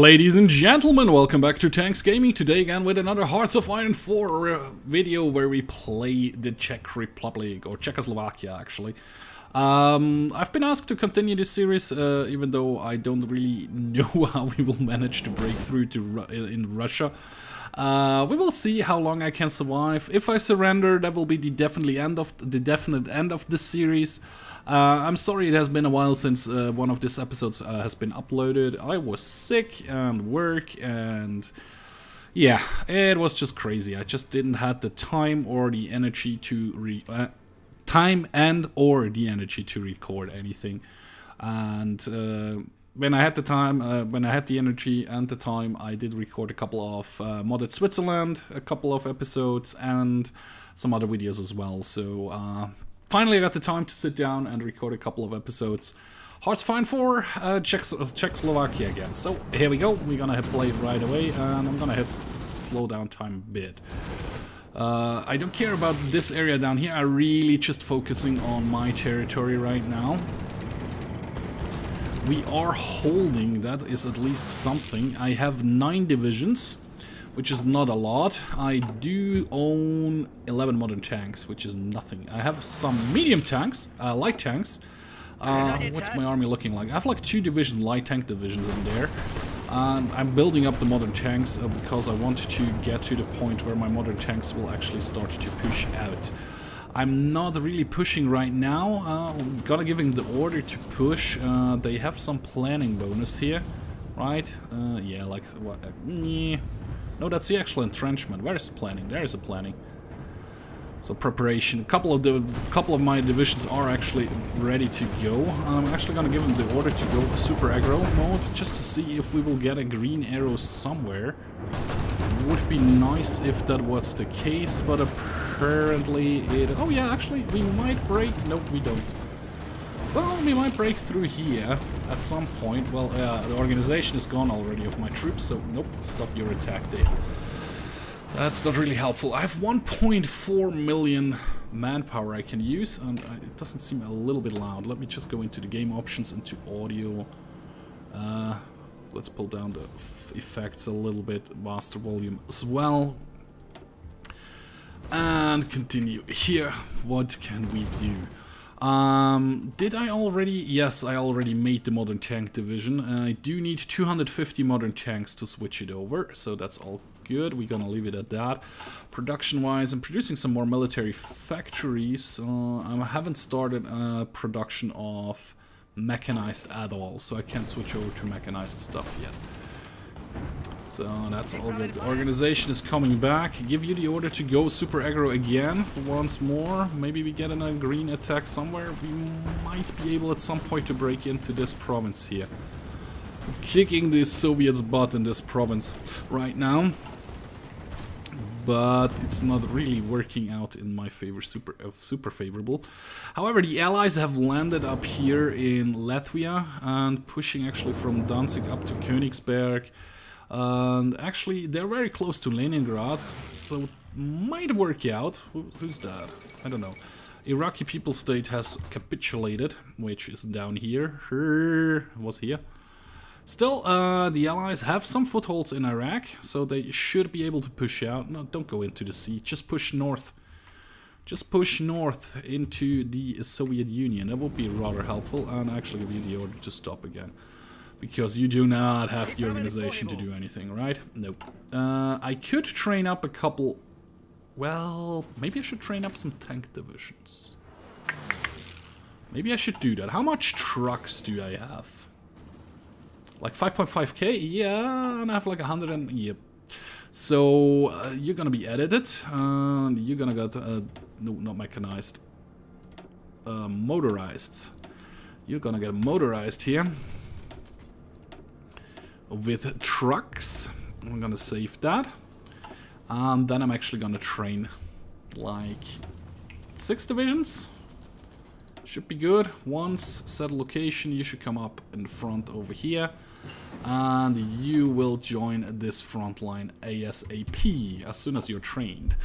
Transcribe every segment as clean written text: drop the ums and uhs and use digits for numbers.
Ladies and gentlemen, welcome back to Tanks Gaming. Today again with another Hearts of Iron 4 video where we play the Czech Republic, or Czechoslovakia actually. I've been asked to continue this series, even though I don't really know how we will manage to break through to in Russia. We will see how long I can survive. If I surrender, that will be the definite end of the series. I'm sorry it has been a while since one of these episodes has been uploaded. I was sick and work, and yeah, it was just crazy. I just didn't have the time or the energy to record anything. And when I had the time, when I had the energy and the time, I did record a couple of Modded Switzerland, a couple of episodes, and some other videos as well. So finally I got the time to sit down and record a couple of episodes. Hearts of Iron 4, Czechoslovakia again. So here we go, we're gonna hit play right away, and I'm gonna hit slow down time a bit. I don't care about this area down here, I'm really just focusing on my territory right now. We are holding, that is at least something. I have 9 divisions, which is not a lot. I do own 11 modern tanks, which is nothing. I have some medium tanks, light tanks. What's my army looking like? I have like 2 light tank divisions in there. And I'm building up the modern tanks because I want to get to the point where my modern tanks will actually start to push out. I'm not really pushing right now. Gotta give him the order to push. They have some planning bonus here, right? Yeah, like what? No, that's the actual entrenchment. Where is the planning? There is a planning. So preparation. A couple of my divisions are actually ready to go. I'm actually gonna give them the order to go super aggro mode just to see if we will get a green arrow somewhere. Would be nice if that was the case, but apparently it... Oh yeah, actually, we might break... Nope, we don't. Well, we might break through here at some point. Well, the organization is gone already of my troops, so nope, stop your attack there. That's not really helpful. I have 1.4 million manpower I can use, and it doesn't seem a little bit loud. Let me just go into the game options, into audio. Let's pull down the effects a little bit, master volume as well. And continue here. What can we do? Did I already? Yes, I already made the modern tank division. I do need 250 modern tanks to switch it over, so that's all good. We're gonna leave it at that. Production wise, I'm producing some more military factories. I haven't started production of mechanized at all, so I can't switch over to mechanized stuff yet. So that's all good. The organization is coming back. Give you the order to go super aggro again for once more. Maybe we get in a green attack somewhere. We might be able at some point to break into this province here. I'm kicking the Soviets' butt in this province right now, but it's not really working out in my favor, super favorable. However, the Allies have landed up here in Latvia and pushing actually from Danzig up to Königsberg. And actually, they're very close to Leningrad, so it might work out. Who's that? I don't know. Iraqi People's State has capitulated, which is down here. Was here. Still, the Allies have some footholds in Iraq, so they should be able to push out. No, don't go into the sea, just push north. Just push north into the Soviet Union. That would be rather helpful, and actually give you the order to stop again. Because you do not have the organization to do anything, right? Nope. I could train up a couple... Well, maybe I should train up some tank divisions. Maybe I should do that. How much trucks do I have? Like 5.5k? Yeah, and I have like 100 and... Yep. So, you're gonna be edited. You're gonna get... no, not mechanized. Motorized. You're gonna get motorized here. With trucks. I'm gonna save that. And then I'm actually gonna train like 6 divisions. Should be good. Once set location, you should come up in the front over here. And you will join this front line ASAP as soon as you're trained.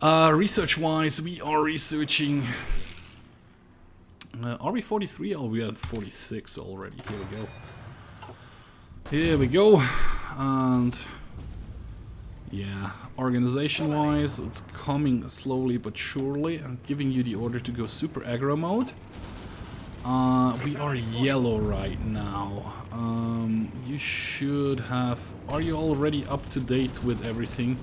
Research wise, we are researching... are we 43? Oh, we are 46 already. Here we go. Here we go. And yeah, organization-wise, it's coming slowly but surely. I'm giving you the order to go super aggro mode. We are yellow right now. You should have... Are you already up to date with everything?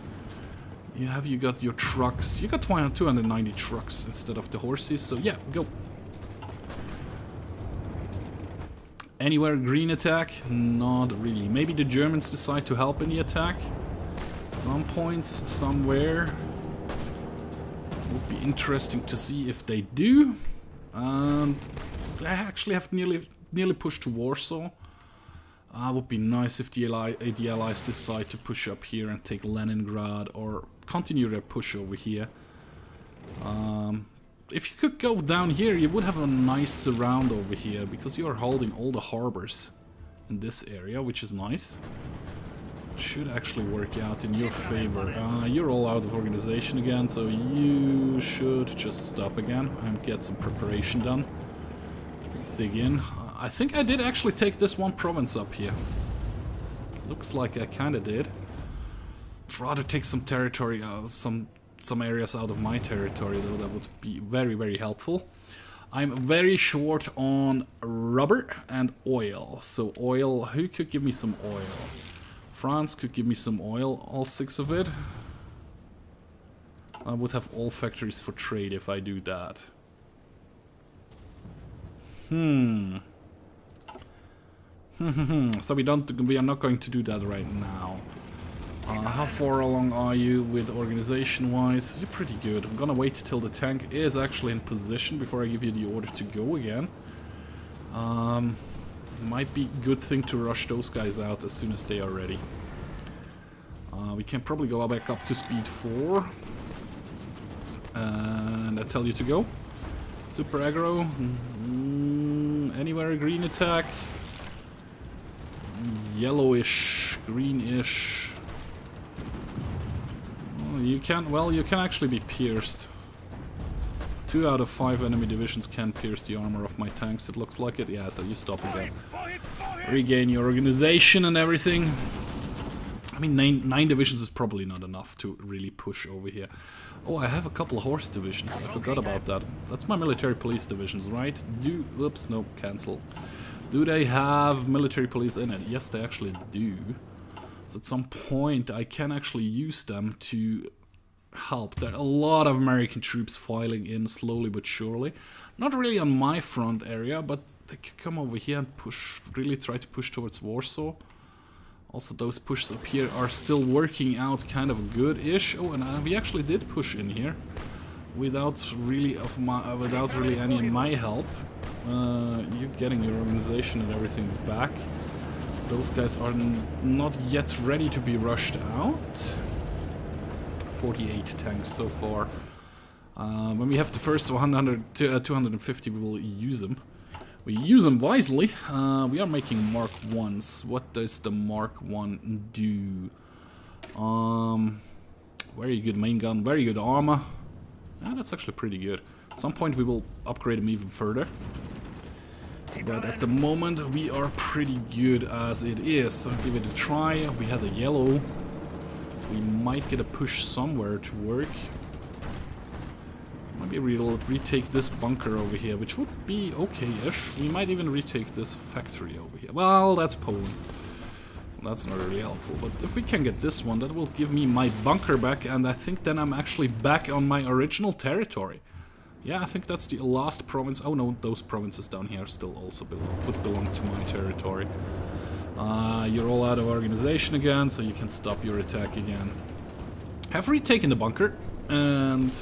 You got your trucks? You got 290 trucks instead of the horses, so yeah, go. Anywhere green attack? Not really. Maybe the Germans decide to help in the attack. At some points, somewhere. Would be interesting to see if they do. And I actually have nearly pushed to Warsaw. Would be nice if the Allies decide to push up here and take Leningrad or continue their push over here. If you could go down here, you would have a nice surround over here, because you are holding all the harbors in this area, which is nice. Should actually work out in your favor. You're all out of organization again, so you should just stop again and get some preparation done. Dig in. I think I did actually take this one province up here. Looks like I kinda did. I'd rather take some territory out of some areas out of my territory, though. That would be very, very helpful. I'm very short on rubber and oil. So oil, who could give me some oil? France could give me some oil, all 6 of it. I would have all factories for trade if I do that. So we are not going to do that right now. How far along are you with organization-wise? You're pretty good. I'm gonna wait till the tank is actually in position before I give you the order to go again. Might be a good thing to rush those guys out as soon as they are ready. We can probably go back up to speed 4. And I tell you to go. Super aggro. Anywhere green attack. Yellowish, greenish. You can actually be pierced. 2 out of 5 enemy divisions can pierce the armor of my tanks, it looks like it. Yeah, so you stop again. Regain your organization and everything. I mean, 9 divisions is probably not enough to really push over here. Oh, I have a couple of horse divisions. I forgot about that. That's my military police divisions, right? Oops, no, cancel. Do they have military police in it? Yes, they actually do. So at some point I can actually use them to help. There are a lot of American troops filing in slowly but surely. Not really on my front area, but they could come over here and push, really try to push towards Warsaw. Also, those pushes up here are still working out kind of good-ish. Oh, and we actually did push in here without really any of my help. You're getting your organization and everything back. Those guys are not yet ready to be rushed out. 48 tanks so far. When we have the first 250, we will use them. We use them wisely. We are making Mark 1s. What does the Mark 1 do? Very good main gun, very good armor. Yeah, that's actually pretty good. At some point we will upgrade them even further. But at the moment we are pretty good as it is. So give it a try. We had a yellow. So we might get a push somewhere to work. Maybe we'll retake this bunker over here, which would be okay-ish. We might even retake this factory over here. Well, that's Poland. So that's not really helpful. But if we can get this one, that will give me my bunker back. And I think then I'm actually back on my original territory. Yeah, I think that's the last province. Oh no, those provinces down here still also would belong to my territory. You're all out of organization again, so you can stop your attack again. Have retaken the bunker, and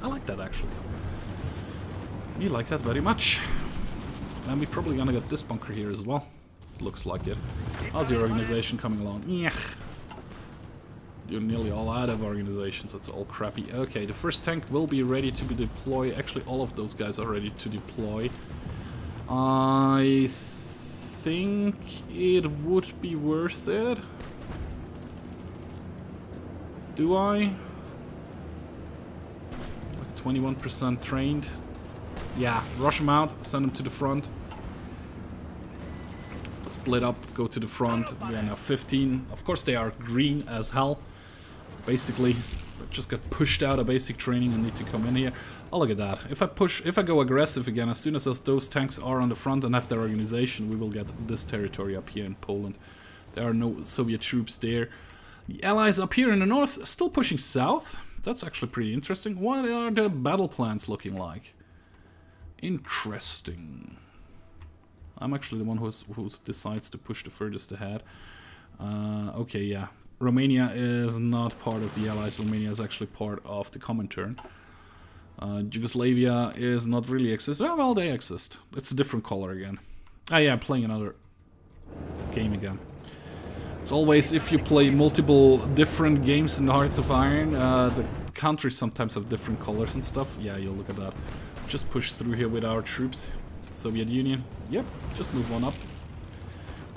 I like that actually. You like that very much. And we're probably gonna get this bunker here as well. Looks like it. How's your organization coming along? Yeah. You're nearly all out of organization, so it's all crappy. Okay, the first tank will be ready to be deployed. Actually, all of those guys are ready to deploy. I think it would be worth it. Do I? Like 21% trained. Yeah, rush them out, send them to the front. As split up, go to the front. We are now 15. Of course, they are green as hell. Basically, just got pushed out of basic training and need to come in here. Oh, look at that. If I go aggressive again, as soon as those tanks are on the front and have their organization, we will get this territory up here in Poland. There are no Soviet troops there. The Allies up here in the north still pushing south. That's actually pretty interesting. What are the battle plans looking like? Interesting. I'm actually the one who decides to push the furthest ahead. Okay, yeah. Romania is not part of the Allies. Romania is actually part of the Comintern. Yugoslavia is not really exist. Well, they exist. It's a different color again. Ah, yeah, I'm playing another game again. It's always, if you play multiple different games in the Hearts of Iron, the countries sometimes have different colors and stuff. Yeah, you'll look at that. Just push through here with our troops. Soviet Union. Yep, just move one up.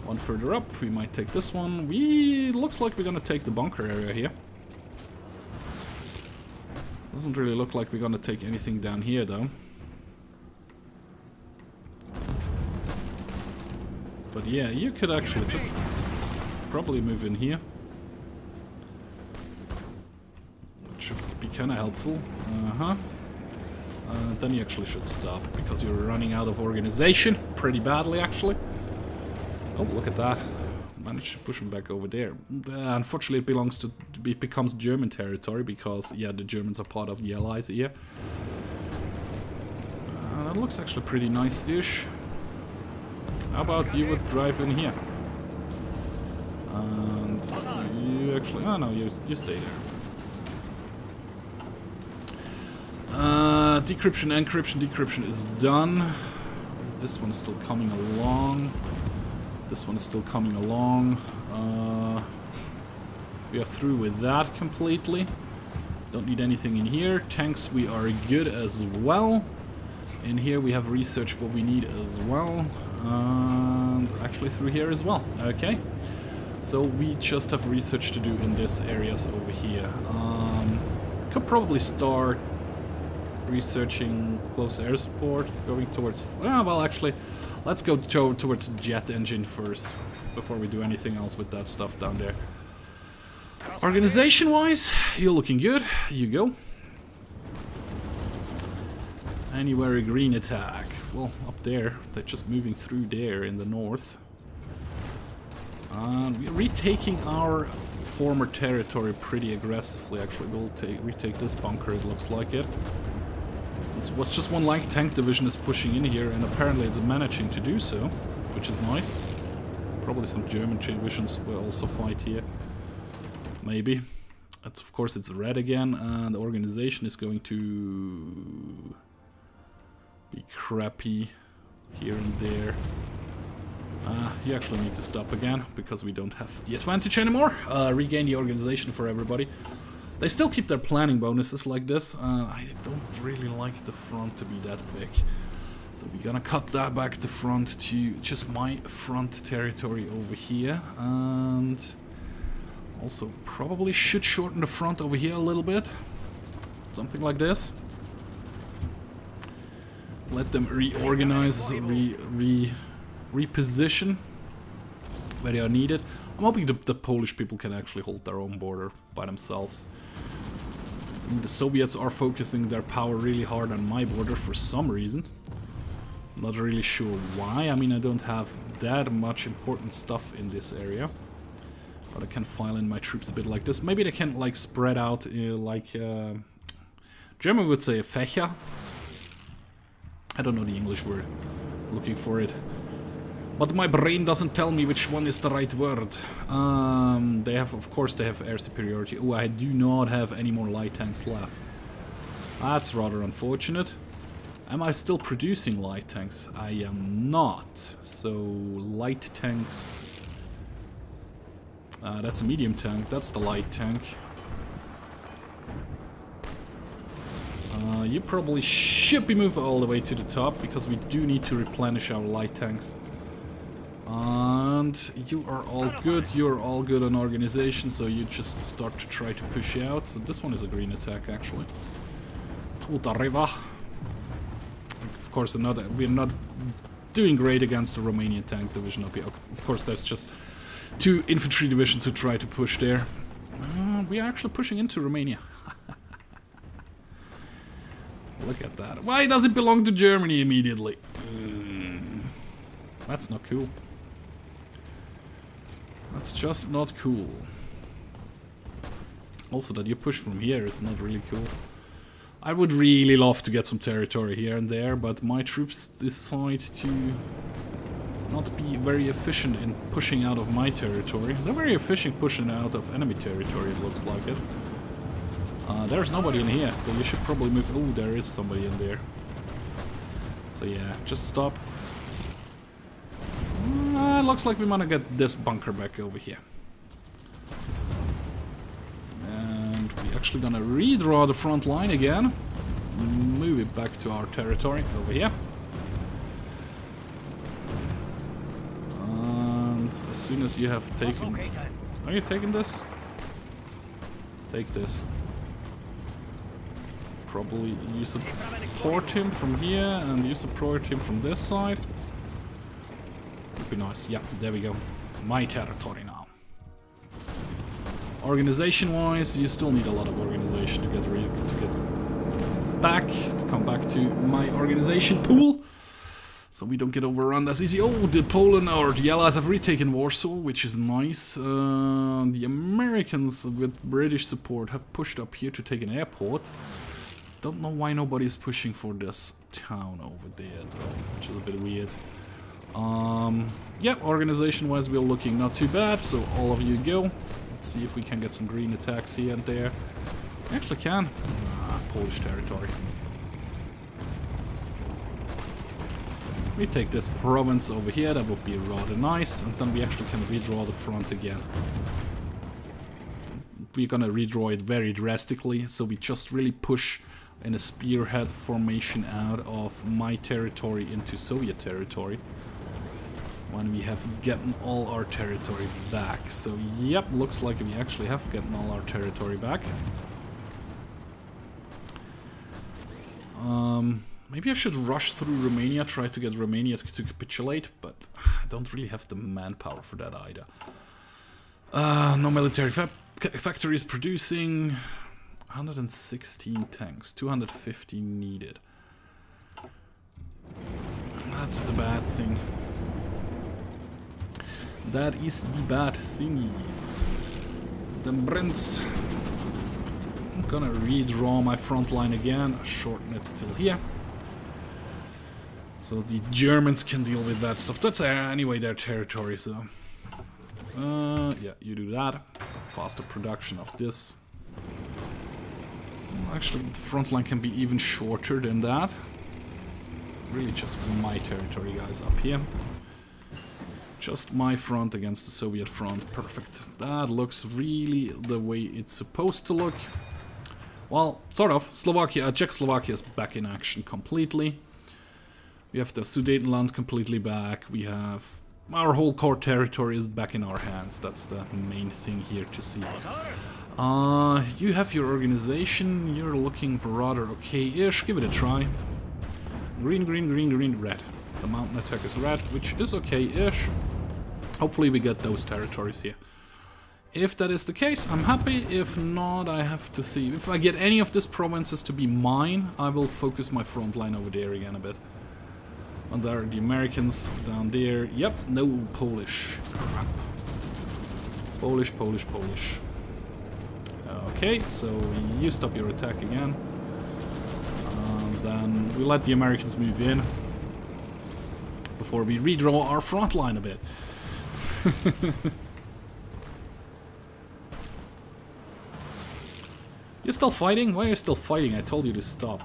One further up, we might take this one. Looks like we're gonna take the bunker area here. Doesn't really look like we're gonna take anything down here though. But yeah, you could actually just probably move in here. That should be kinda helpful. Then you actually should stop, because you're running out of organization pretty badly actually. Oh, look at that. Managed to push him back over there. Unfortunately, it becomes German territory, because, yeah, the Germans are part of the Allies here. That looks actually pretty nice-ish. How about you would drive in here? And you actually... Oh, no, you stay there. Decryption, encryption, decryption is done. This one's still coming along. This one is still coming along. We are through with that completely. Don't need anything in here. Tanks, we are good as well. In here we have researched what we need as well. And actually through here as well. Okay. So we just have research to do in these areas over here. Could probably start researching close air support, going towards... well, actually, let's go towards jet engine first, before we do anything else with that stuff down there. Organization-wise, you're looking good. You go. Anywhere a green attack. Well, up there, they're just moving through there in the north. We're retaking our former territory pretty aggressively, actually. We'll retake this bunker, it looks like it. It's just one light tank division is pushing in here, and apparently it's managing to do so, which is nice. Probably some German divisions will also fight here. Maybe. Of course it's red again, and the organization is going to be crappy here and there. You actually need to stop again, because we don't have the advantage anymore. Regain the organization for everybody. They still keep their planning bonuses like this. I don't really like the front to be that big. So we're gonna cut that back to front to just my front territory over here. And also probably should shorten the front over here a little bit. Something like this. Let them reorganize, reposition where they are needed. I'm hoping the Polish people can actually hold their own border by themselves. I mean, the Soviets are focusing their power really hard on my border for some reason. Not really sure why. I mean, I don't have that much important stuff in this area. But I can file in my troops a bit like this. Maybe they can, like, spread out, like... German would say a Fächer. I don't know the English word. Looking for it. But my brain doesn't tell me which one is the right word. They have, of course, they have air superiority. Oh, I do not have any more light tanks left. That's rather unfortunate. Am I still producing light tanks? I am not. So, light tanks... that's a medium tank. That's the light tank. You probably should be moved all the way to the top, because we do need to replenish our light tanks. And you are all good. You are all good on organization, so you just start to try to push out. So this one is a green attack, actually. Tuta Riva. Of course, we're not doing great against the Romanian tank division up here. Of course, there's just 2 infantry divisions who try to push there. We are actually pushing into Romania. Look at that. Why does it belong to Germany immediately? That's not cool. That's just not cool. Also, that you push from here is not really cool. I would really love to get some territory here and there, but my troops decide to not be very efficient in pushing out of my territory. They're very efficient pushing out of enemy territory, it looks like it. There's nobody in here, so you should probably move... Oh, there is somebody in there. So yeah, just stop. Looks like we want to get this bunker back over here. And we're actually gonna redraw the front line again. Move it back to our territory over here. And as soon as you have taken... Are you taking this? Take this. Probably you support him from here and you support him from this side. Would be nice. Yeah, there we go. My territory now. Organization-wise, you still need a lot of organization to get back, to come back to my organization pool, so we don't get overrun as easy. Oh, the Poland or the Allies have retaken Warsaw, which is nice. The Americans with British support have pushed up here to take an airport. Don't know why nobody's pushing for this town over there, though, which is a bit weird. Yeah, organization-wise, we're looking not too bad, so all of you go. Let's see if we can get some green attacks here and there. We actually can. Polish territory. We take this province over here, that would be rather nice, and then we actually can redraw the front again. We're gonna redraw it very drastically, so we just really push in a spearhead formation out of my territory into Soviet territory when we have gotten all our territory back. So yep, looks like we actually have gotten all our territory back. Maybe I should rush through Romania, try to get Romania to capitulate, but I don't really have the manpower for that either. No military factory is producing 116 tanks, 250 needed. That's the bad thing. That is the bad thingy. The Brents. I'm gonna redraw my front line again, shorten it till here. So the Germans can deal with that stuff. That's anyway their territory, so... yeah, you do that. Faster production of this. Actually, the front line can be even shorter than that. Really just my territory, guys, up here. Just my front against the Soviet front. Perfect. That looks really the way it's supposed to look. Well, sort of. Czechoslovakia is back in action completely. We have the Sudetenland completely back. We have our whole core territory is back in our hands. That's the main thing here to see. You have your organization. You're looking rather okay-ish. Give it a try. Green, green, green, green, red. The mountain attack is red, which is okay-ish. Hopefully we get those territories here. If that is the case, I'm happy. If not, I have to see. If I get any of these provinces to be mine, I will focus my front line over there again a bit. And there are the Americans down there. Yep, no Polish. Crap. Polish, Polish, Polish. Okay, so you stop your attack again. Then we let the Americans move in before we redraw our front line a bit. You're still fighting? Why are you still fighting? I told you to stop.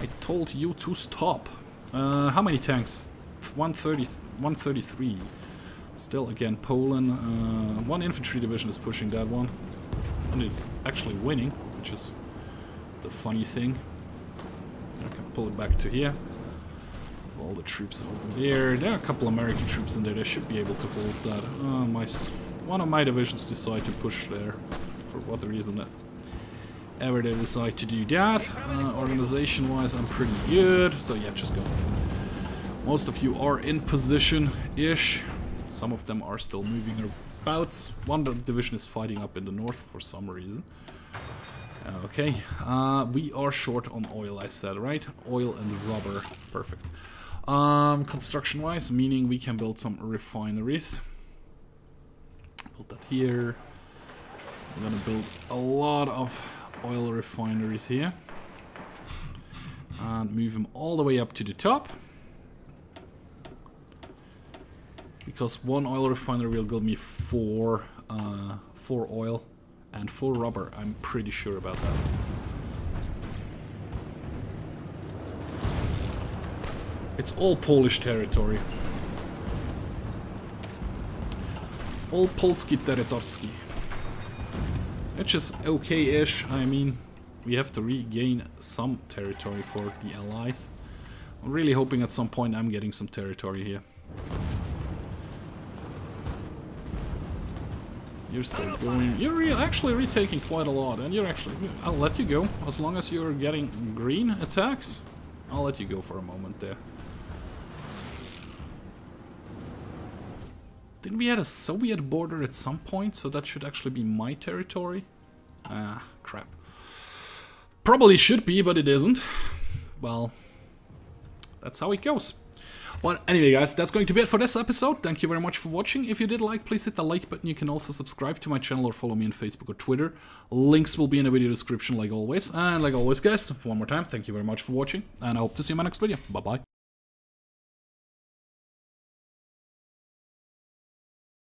I told you to stop. How many tanks? 133. Still, again, Poland. One infantry division is pushing that one. And it's actually winning, which is the funny thing. I can pull it back to here. With all the troops over there. There are a couple American troops in there. They should be able to hold that. One of my divisions decide to push there. For what reason? ever they decide to do that. Organization-wise, I'm pretty good, so yeah, just go. Most of you are in position-ish. Some of them are still moving about. One division is fighting up in the north for some reason. Okay, we are short on oil, I said, right? Oil and rubber, perfect. Construction-wise, meaning we can build some refineries. Build that here. I'm gonna build a lot of oil refineries here. And move them all the way up to the top. Because one oil refinery will give me 4 oil and 4 rubber. I'm pretty sure about that. It's all Polish territory. All Polski territorski. Which is okay-ish. I mean, we have to regain some territory for the Allies. I'm really hoping at some point I'm getting some territory here. You're still going. You're actually retaking quite a lot, and you're actually. I'll let you go as long as you're getting green attacks. I'll let you go for a moment there. Didn't we have a Soviet border at some point? So that should actually be my territory. Ah, crap. Probably should be, but it isn't. Well, that's how it goes. Well, anyway, guys, that's going to be it for this episode. Thank you very much for watching. If you did like, please hit the like button. You can also subscribe to my channel or follow me on Facebook or Twitter. Links will be in the video description like always. And like always, guys, one more time, thank you very much for watching. And I hope to see you in my next video. Bye-bye.